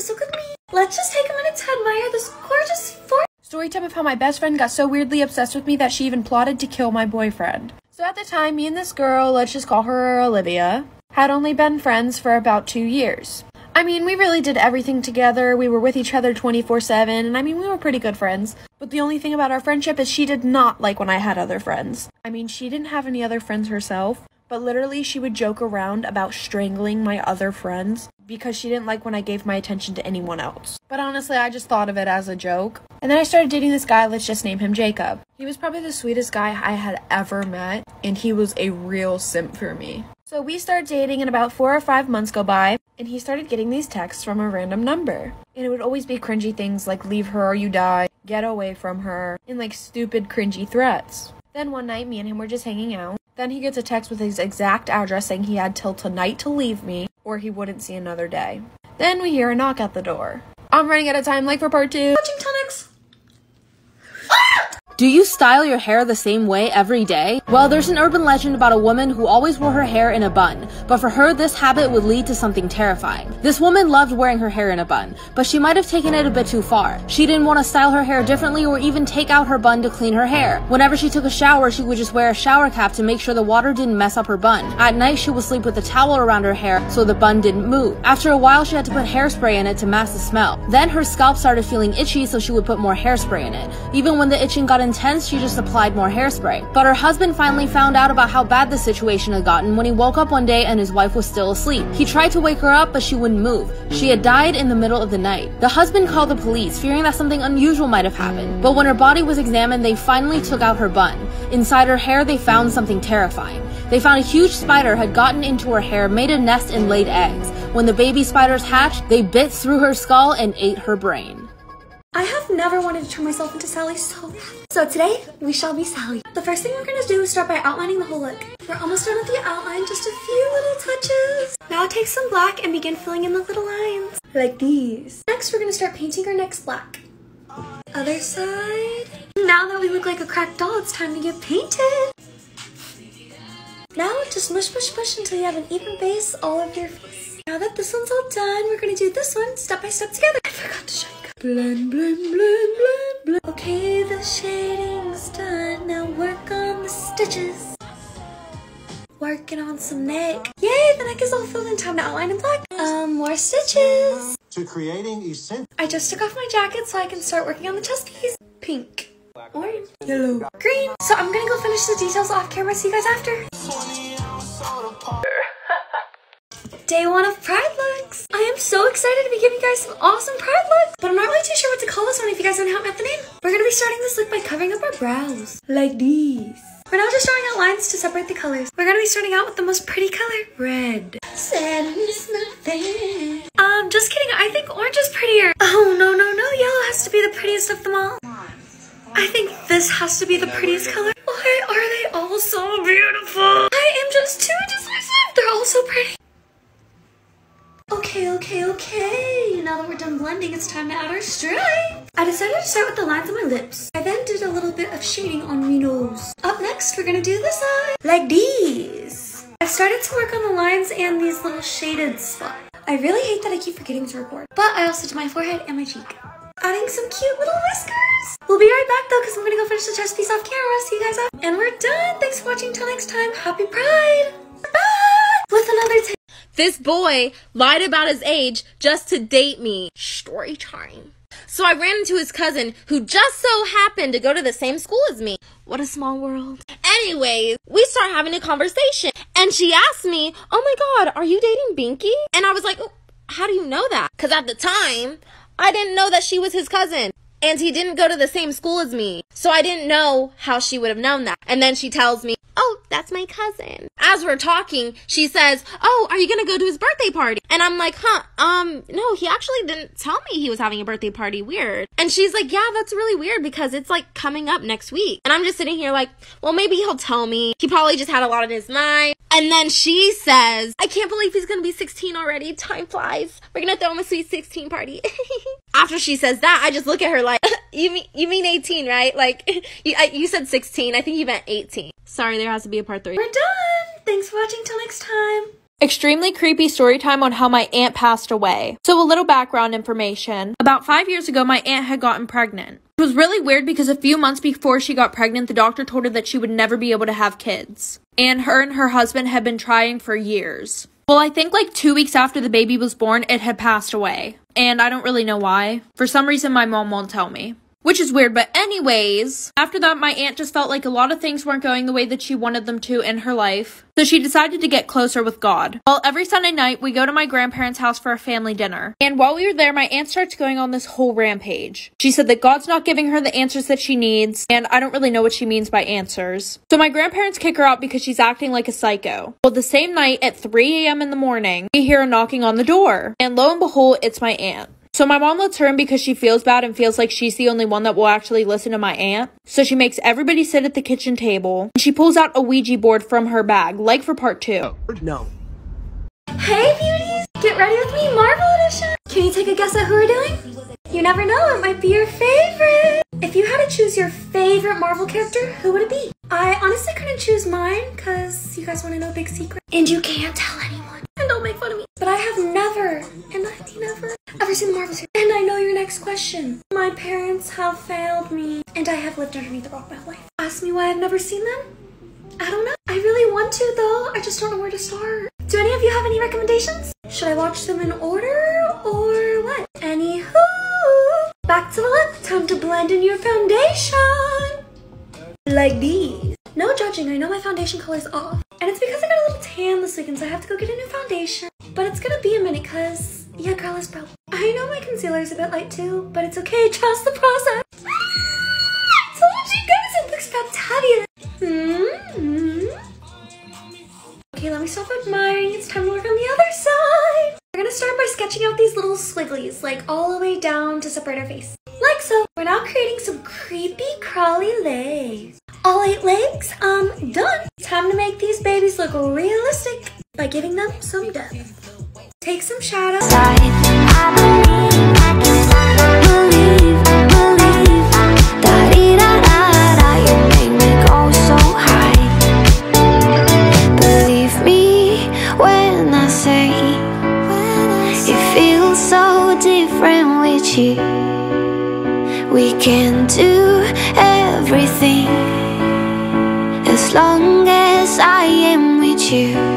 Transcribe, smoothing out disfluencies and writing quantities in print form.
this look with me? Let's just take a minute to admire this gorgeous form. Storytime of how my best friend got so weirdly obsessed with me that she even plotted to kill my boyfriend. So at the time, me and this girl, let's just call her Olivia, had only been friends for about 2 years. I mean, we really did everything together. We were with each other 24/7, and I mean, we were pretty good friends. But the only thing about our friendship is she did not like when I had other friends. I mean, she didn't have any other friends herself, but literally she would joke around about strangling my other friends because she didn't like when I gave my attention to anyone else. But honestly, I just thought of it as a joke. And then I started dating this guy, let's just name him Jacob. He was probably the sweetest guy I had ever met, and he was a real simp for me. So we started dating, and about 4 or 5 months go by, and he started getting these texts from a random number. And it would always be cringy things like leave her or you die, get away from her, and like stupid cringy threats. Then one night, me and him were just hanging out. Then he gets a text with his exact address saying he had till tonight to leave me, or he wouldn't see another day. Then we hear a knock at the door. I'm running out of time, like for part 2. Watching tonics. Do you style your hair the same way every day? Well, there's an urban legend about a woman who always wore her hair in a bun, but for her, this habit would lead to something terrifying. This woman loved wearing her hair in a bun, but she might have taken it a bit too far. She didn't want to style her hair differently or even take out her bun to clean her hair. Whenever she took a shower, she would just wear a shower cap to make sure the water didn't mess up her bun. At night, she would sleep with a towel around her hair so the bun didn't move. After a while, she had to put hairspray in it to mask the smell. Then her scalp started feeling itchy, so she would put more hairspray in it. Even when the itching got intense, she just applied more hairspray. But her husband finally found out about how bad the situation had gotten when he woke up one day and his wife was still asleep. He tried to wake her up, but she wouldn't move. She had died in the middle of the night. The husband called the police, fearing that something unusual might have happened. But when her body was examined, they finally took out her bun. Inside her hair, they found something terrifying. They found a huge spider had gotten into her hair, made a nest, and laid eggs. When the baby spiders hatched, they bit through her skull and ate her brain. I have never wanted to turn myself into Sally so bad. So today, we shall be Sally. The first thing we're gonna do is start by outlining the whole look. We're almost done with the outline, just a few little touches. Now take some black and begin filling in the little lines, like these. Next, we're gonna start painting our necks black. Other side. Now that we look like a cracked doll, it's time to get painted. Now just mush, mush, mush until you have an even base all over your face. Now that this one's all done, we're gonna do this one step by step together. I forgot to show you. Blend, blend, blend, blend, blend. Okay, the shading's done. Now work on the stitches. Working on some neck. Yay, the neck is all filled in. Time to outline in black. More stitches. To creating essential. I just took off my jacket so I can start working on the chest piece. Pink, orange, yellow, green. So I'm gonna go finish the details off camera. See you guys after. Day 1 of Pride looks. I am so excited to be giving you guys some awesome Pride looks, but I'm not really too sure what to call this one if you guys don't help me out the name. We're gonna be starting this look by covering up our brows, like these. We're now just drawing out lines to separate the colors. We're gonna be starting out with the most pretty color, red. Sadness nothing. Just kidding, I think orange is prettier. Oh, no, no, no, yellow has to be the prettiest of them all. I think this has to be the prettiest color. Why are they all so beautiful? I am just too indecisive. They're all so pretty. Okay. Now that we're done blending, it's time to add our stripe. I decided to start with the lines on my lips. I then did a little bit of shading on my nose. Up next, we're gonna do this side, like these. I started to work on the lines and these little shaded spots. I really hate that I keep forgetting to record, but I also did my forehead and my cheek. Adding some cute little whiskers. We'll be right back though, because I'm gonna go finish the chest piece off camera. See you guys up. And we're done. Thanks for watching. Till next time. Happy Pride. Bye. With another tip. This boy lied about his age just to date me. Story time. So I ran into his cousin, who just so happened to go to the same school as me. What a small world. Anyways, we start having a conversation, and she asked me, "Oh my god, are you dating Binky?" And I was like, "Oh, how do you know that?" Because at the time, I didn't know that she was his cousin, and he didn't go to the same school as me. So I didn't know how she would have known that. And then she tells me, "Oh, that's my cousin." As we're talking, she says, "Oh, are you gonna go to his birthday party?" And I'm like, no, he actually didn't tell me he was having a birthday party. Weird. And she's like, "Yeah, that's really weird because it's like coming up next week." And I'm just sitting here like, well, maybe he'll tell me. He probably just had a lot on his mind. And then she says, "I can't believe he's gonna be 16 already. Time flies. We're gonna throw him a sweet 16 party." After she says that, I just look at her like, you mean 18, right? Like, you said 16. I think you meant 18. Sorry, there has to be a part 3. We're done. Thanks for watching. Till next time. Extremely creepy story time on how my aunt passed away. So a little background information. About 5 years ago, my aunt had gotten pregnant. It was really weird because a few months before she got pregnant, the doctor told her that she would never be able to have kids. And her husband had been trying for years. Well, I think like 2 weeks after the baby was born, it had passed away. And I don't really know why. For some reason, my mom won't tell me. Which is weird, but anyways, after that, my aunt just felt like a lot of things weren't going the way that she wanted them to in her life. So she decided to get closer with God. Well, every Sunday night, we go to my grandparents' house for a family dinner. And while we were there, my aunt starts going on this whole rampage. She said that God's not giving her the answers that she needs, and I don't really know what she means by answers. So my grandparents kick her out because she's acting like a psycho. Well, the same night at 3 a.m. in the morning, we hear a knocking on the door. And lo and behold, it's my aunt. So my mom lets her in because she feels bad and feels like she's the only one that will actually listen to my aunt. So she makes everybody sit at the kitchen table. And she pulls out a Ouija board from her bag, like for part 2. No. Hey beauties, get ready with me, Marvel Edition. Can you take a guess at who we're doing? You never know, it might be your favorite. If you had to choose your favorite Marvel character, who would it be? I honestly couldn't choose mine because you guys want to know a big secret. And you can't tell anyone. And don't make fun of me. But I have never ever seen the Marvel series. And I know your next question. My parents have failed me. And I have lived underneath a rock my whole life. Ask me why I've never seen them? I don't know. I really want to though. I just don't know where to start. Do any of you have any recommendations? Should I watch them in order or what? Anywho, back to the look. Time to blend in your foundation. Like these. No judging, I know my foundation color's off. And it's because I got a little tan this weekend, so I have to go get a new foundation. But it's gonna be a minute, cause your girl is broke. I know my concealer's a bit light too, but it's okay, trust the process. I told you guys it looks spectacular. Okay, let me stop admiring. It's time to work on the other side. We're gonna start by sketching out these little swigglies, like all the way down to separate our face. Like so. We're now creating some creepy, crawly legs. All 8 legs, done. Time to make these babies look realistic by giving them some depth. Take some shadow. Believe me when I say it feels so different with you. We can do everything as long as I am with you.